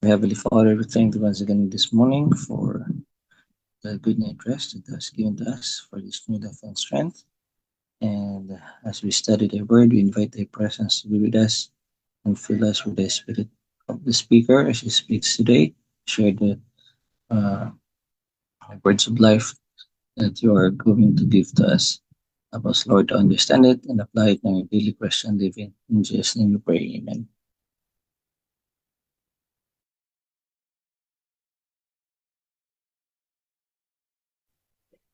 Heavenly Father, we thank you once again this morning for the good night rest that has given to us, for this new life and strength. And as we study the word, we invite thy presence to be with us and fill us with the spirit of the speaker as he speaks today. Share uh, the words of life that you are going to give to us. Help us, Lord, to understand it and apply it in our daily Christian living. In Jesus' name we pray. Amen.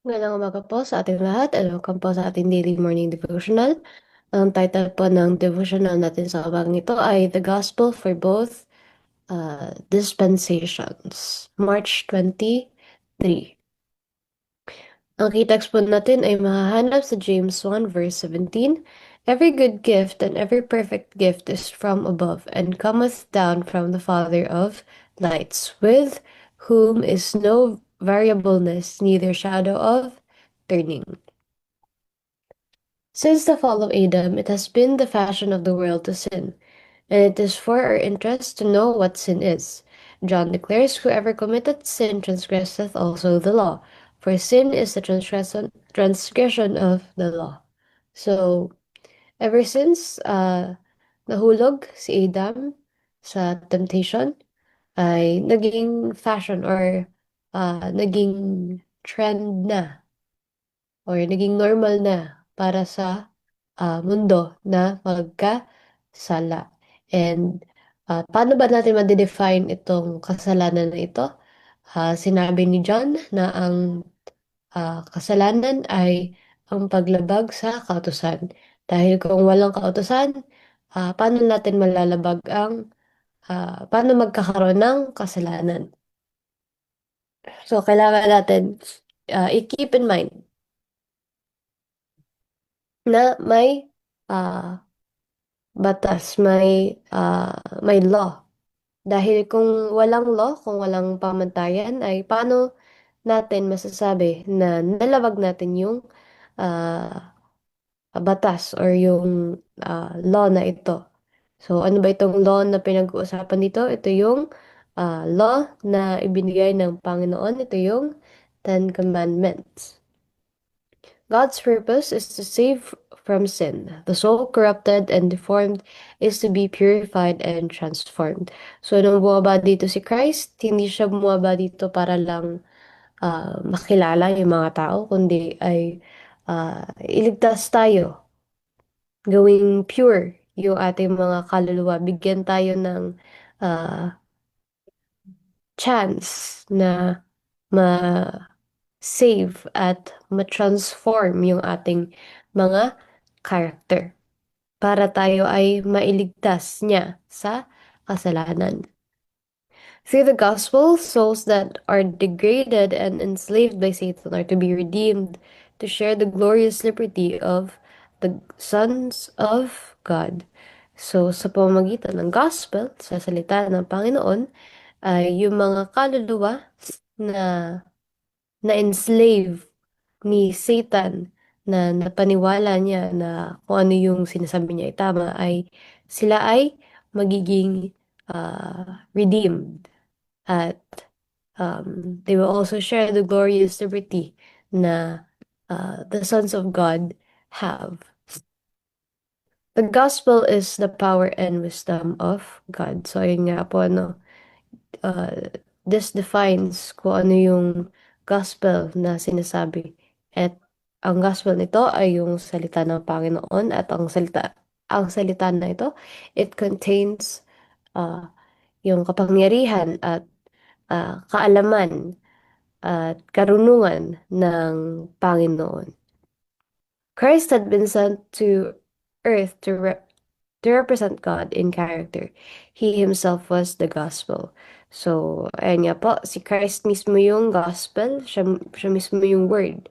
Magandang umaga po sa ating lahat and welcome po sa ating daily morning devotional. Ang title po ng devotional natin sa umagang ito ay The Gospel for Both Dispensations, March 23. Ang key text po natin ay mahahanap sa James 1 verse 17. Every good gift and every perfect gift is from above and cometh down from the Father of lights, with whom is no variableness, neither shadow of turning. Since the fall of Adam, it has been the fashion of the world to sin, and it is for our interest to know what sin is. John declares, whoever committeth sin transgresseth also the law, for sin is the transgression of the law. So, ever since nahulog si Adam sa temptation, ay naging fashion or naging trend na or naging normal na para sa mundo na magkasala. And paano ba natin ma-define itong kasalanan na ito? Sinabi ni John na ang kasalanan ay ang paglabag sa kautusan. Dahil kung walang kautusan, paano natin malalabag paano magkakaroon ng kasalanan? So, kailangan natin i-keep in mind na may ah, batas, may law. Dahil kung walang law, kung walang pamantayan, ay paano natin masasabi na nalabag natin yung ah, batas or yung law na ito. So, ano ba itong law na pinag-uusapan dito? Ito yung law na ibinigay ng Panginoon. Ito yung Ten Commandments. God's purpose is to save from sin. The soul corrupted and deformed is to be purified and transformed. So, nung bumaba dito si Christ, hindi siya bumaba dito para lang makilala yung mga tao, kundi ay iligtas tayo, gawing pure yung ating mga kaluluwa. Bigyan tayo ng ah, chance na ma-save at ma-transform yung ating mga character para tayo ay mailigtas niya sa kasalanan. Through the gospel, souls that are degraded and enslaved by Satan are to be redeemed to share the glorious liberty of the sons of God. So, sa pamamagitan ng gospel, sa salita ng Panginoon, ay yung mga kaluluwa na na-enslave ni Satan na napaniwala niya na kung ano yung sinasabi niya ay tama ay sila ay magiging redeemed at they will also share the glorious liberty na the sons of God have. The gospel is the power and wisdom of God. So, ayun nga po, ano, this defines kung ano yung gospel na sinasabi. At ang gospel nito ay yung salita ng Panginoon at ang salita na ito, it contains yung kapangyarihan at kaalaman at karunungan ng Panginoon. Christ had been sent to earth to represent God in character. He himself was the gospel. So, ayan nga po, si Christ mismo yung gospel, siya mismo yung word.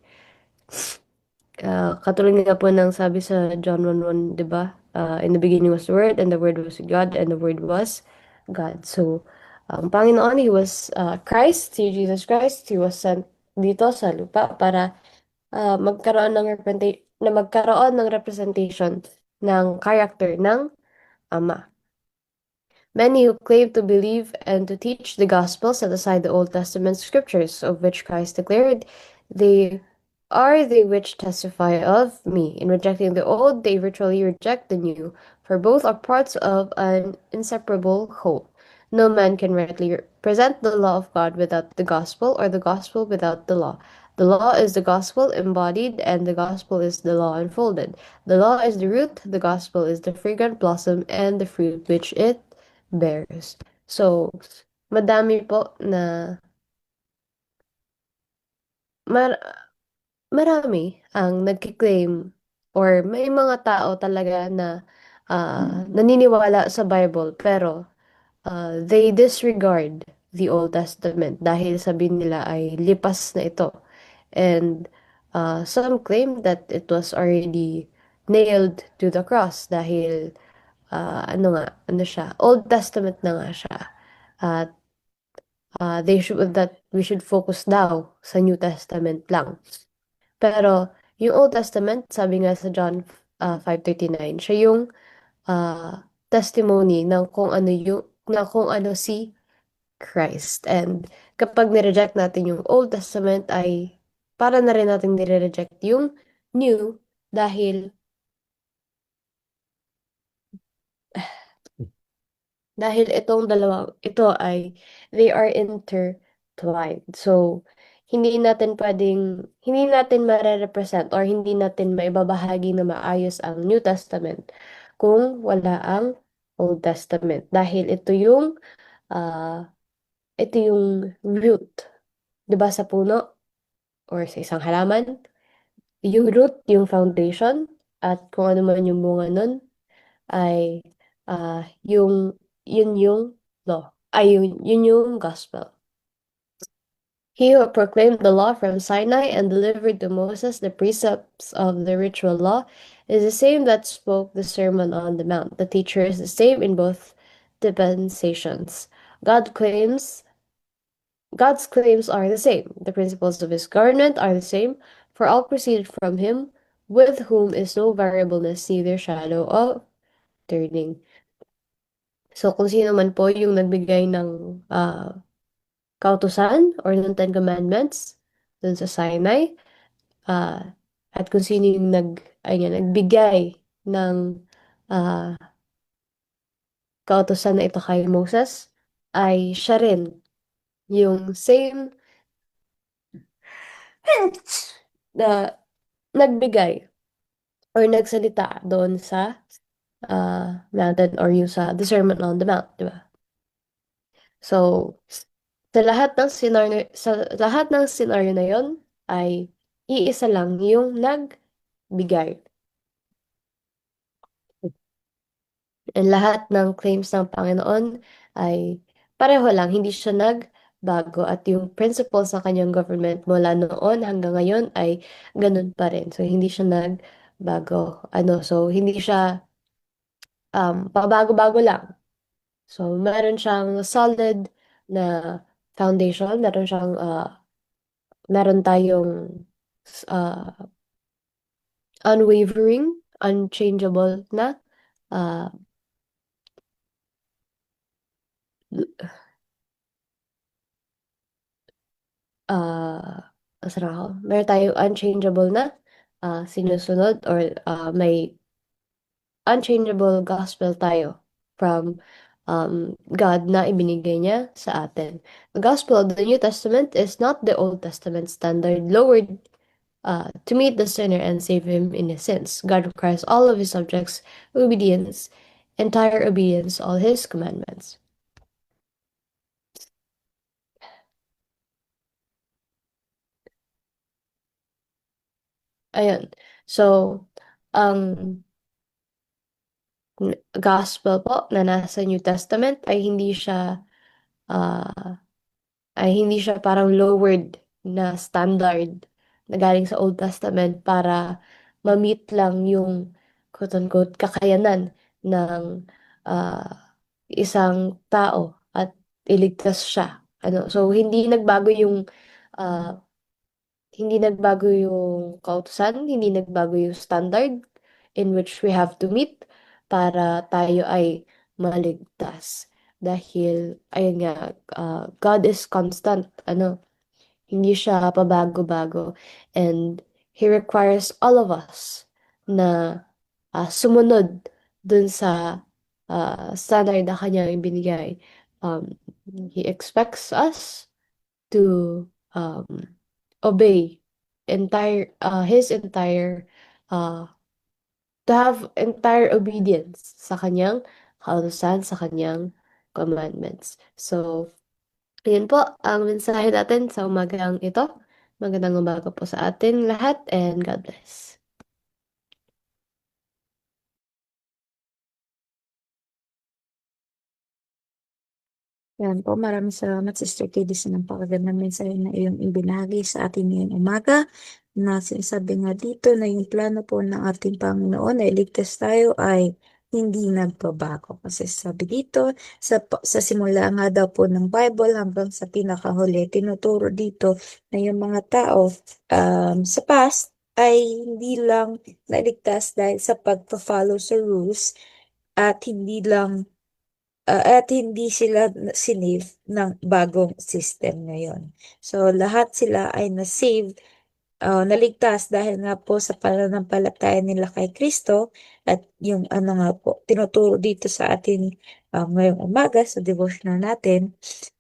Katulad nga po ng sabi sa John 1:1, 'di ba? In the beginning was the Word, and the Word was God, and the Word was God. So, ang Panginoon, He was Christ, si Jesus Christ, He was sent dito sa lupa para magkaroon ng representation ng character ng Ama. Many who claim to believe and to teach the gospel set aside the Old Testament scriptures, of which Christ declared, "They are they which testify of me." In rejecting the old, they virtually reject the new, for both are parts of an inseparable whole. No man can rightly present the law of God without the gospel, or the gospel without the law. The law is the gospel embodied, and the gospel is the law unfolded. The law is the root, the gospel is the fragrant blossom, and the fruit which it bears. So, madami po na mar marami ang nagki-claim or may mga tao talaga na naniniwala sa Bible pero they disregard the Old Testament dahil sabihin nila ay lipas na ito. And some claim that it was already nailed to the cross dahil ano siya, Old Testament na nga siya. At they should that we should focus daw sa New Testament lang. Pero yung Old Testament, sabi nga sa John 5:39, siya yung testimony ng kung ano kung ano si Christ. And kapag nireject natin yung Old Testament ay para na rin natin nire-reject yung New dahil dahil itong dalawang ito ay they are intertwined. So, hindi natin mare-represent or hindi natin maibabahagi na maayos ang New Testament kung wala ang Old Testament. Dahil ah, ito yung root, 'di ba sa puno or sa isang halaman, yung root, yung foundation, at kung ano man yung bunga nun ay yun yung law. Yun yung gospel. He who proclaimed the law from Sinai and delivered to Moses the precepts of the ritual law is the same that spoke the Sermon on the Mount. The teacher is the same in both dispensations. God claims God's claims are the same. The principles of his government are the same, for all proceeded from him, with whom is no variableness, neither shadow of turning. So, kung sino man po yung nagbigay ng kautusan or ng Ten Commandments dun sa Sinai, at kung sino yung nagbigay ng ah, kautusan na ito kay Moses, ay siya rin yung same na nagbigay or nagsalita doon sa mountain or yung sa the Sermon on the Mount, di ba? So, sa lahat ng scenario na yon ay iisa lang yung nagbigay. And lahat ng claims ng Panginoon ay pareho lang, hindi siya nagbago at yung principles ng kanyang government mula noon hanggang ngayon ay ganun pa rin. So, hindi siya nagbago. So, hindi siya pabago-bago lang. So, meron siyang solid na foundation, meron tayong uh, unwavering, unchangeable na uh, asan ako? Meron tayong unchangeable na sinusunod or may unchangeable gospel tayo from God na ibinigay niya sa atin. The gospel of the New Testament is not the Old Testament standard lowered to meet the sinner and save him in his sins. God requires all of his subjects obedience, entire obedience, all his commandments. Ayun. So, ang gospel po na nasa New Testament ah, ay hindi siya parang lowered na standard na galing sa Old Testament para ma-meet lang yung quote-unquote kakayanan ng isang tao at iligtas siya. So ah, hindi nagbago yung kautusan, hindi nagbago yung standard in which we have to meet para tayo ay maligtas. dahil ayun nga, God is constant, ano, hindi siya pabago-bago, and He requires all of us na sumunod dun sa standard na kanyang ibinigay. Um, he expects us to obey his entire uh, to have entire obedience sa kanyang kautusan, sa kanyang commandments. So, ayun po ang mensahe natin sa umagang ito. Magandang umaga po sa atin lahat, and God bless. Yan po, maraming salamat Sister Katie sa napakagandang mensahe na iyong ibinahagi sa atin ngayong umaga, na sinasabi nga dito na yung plano po ng ating Panginoon na iligtas tayo ay hindi nagbabago. Kasi sabi dito, sa simula nga daw po ng Bible hanggang sa pinakahuli, tinuturo dito na yung mga tao sa past ay hindi lang nailigtas dahil sa pagpa-follow sa rules, at hindi sila sinave ng bagong system ngayon. So, lahat sila ay na-save, naligtas dahil nga po sa pananampalataya nila kay Kristo, at yung ano nga po, tinuturo dito sa atin ngayong umaga sa devotional natin,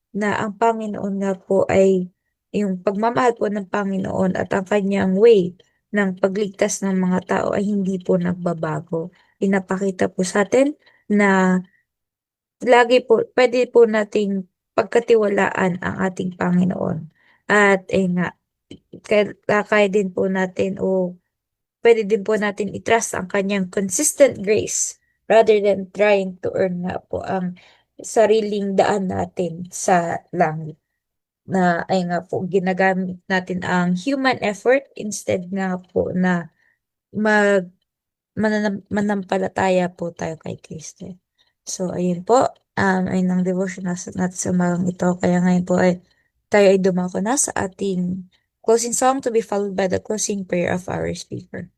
na ang Panginoon nga po ay, yung pagmamahal po ng Panginoon at ang kanyang way ng pagligtas ng mga tao ay hindi po nagbabago. Pinapakita po sa atin na lagi po, pwede po nating pagkatiwalaan ang ating Panginoon. At nga, kaya din po natin, o pwede din po natin i-trust ang kanyang consistent grace rather than trying to earn nga po ang sariling daan natin sa langit. Na ay nga po, ginagamit natin ang human effort instead nga po na manampalataya po tayo kay Kristo. So, ayun po, ayun ang devotion natin sa umagang ito. Kaya ngayon po ay tayo ay dumako na sa ating closing song, to be followed by the closing prayer of our speaker.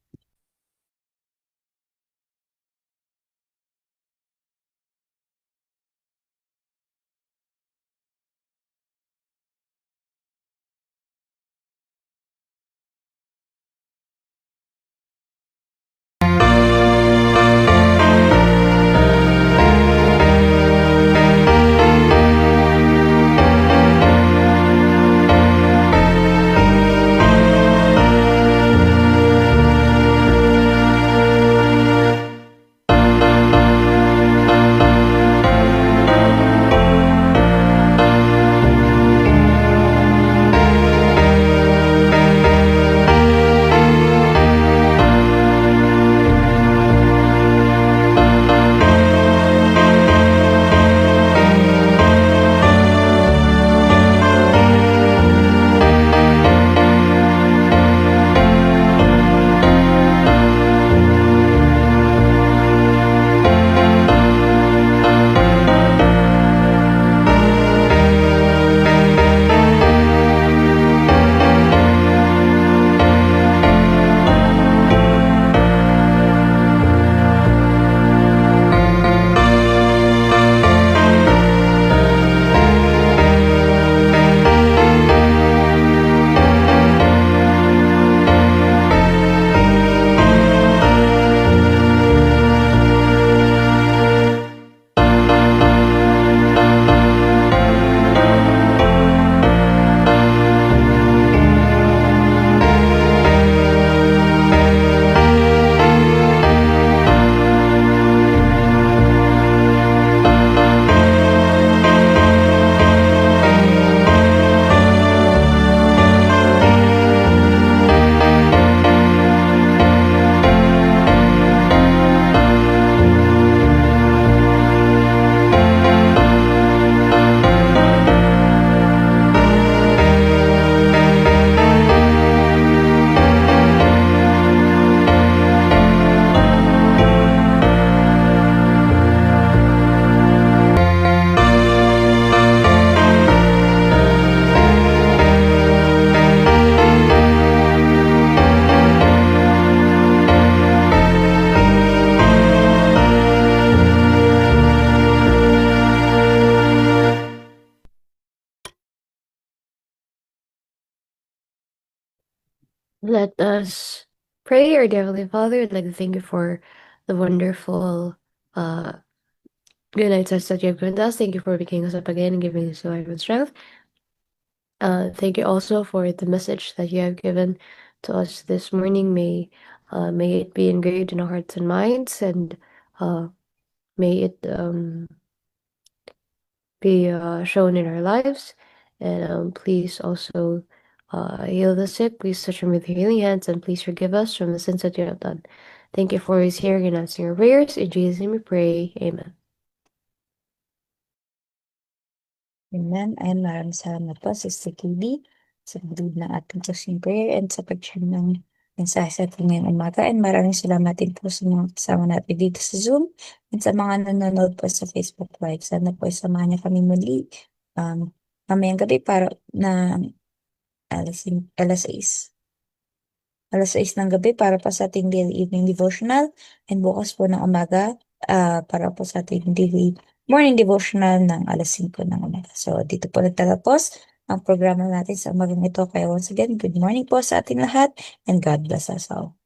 Let us pray. Our dear Heavenly Father, I'd like to thank you for the wonderful good night rest that you have given us. Thank you for waking us up again and giving us life and strength. Thank you also for the message that you have given to us this morning. May it be engraved in our hearts and minds, and may it be shown in our lives. And please also heal the sick. Please touch them with your healing hands, and please forgive us from the sins that you have done. Thank you for always hearing and answering our prayers. In Jesus' name we pray. Amen. Amen. Ayan, maraming salamat po, Sister KB, sa pagdud ng ating closing prayer and sa pag-share ng mensahe sa ating ngayong umaga. And maraming salamat din po sa mga kasama natin dito sa Zoom and sa mga nanonood po sa Facebook Live. Sana po samahan niyo kami muli mamayang gabi para na alas 6 ng gabi para pa sa ating daily evening devotional and bukas po ng umaga para po sa ating daily morning devotional ng alas 5 ng umaga. So, dito po nagtatapos ang programa natin sa umagang ito. Kaya once again, good morning po sa ating lahat and God bless us all.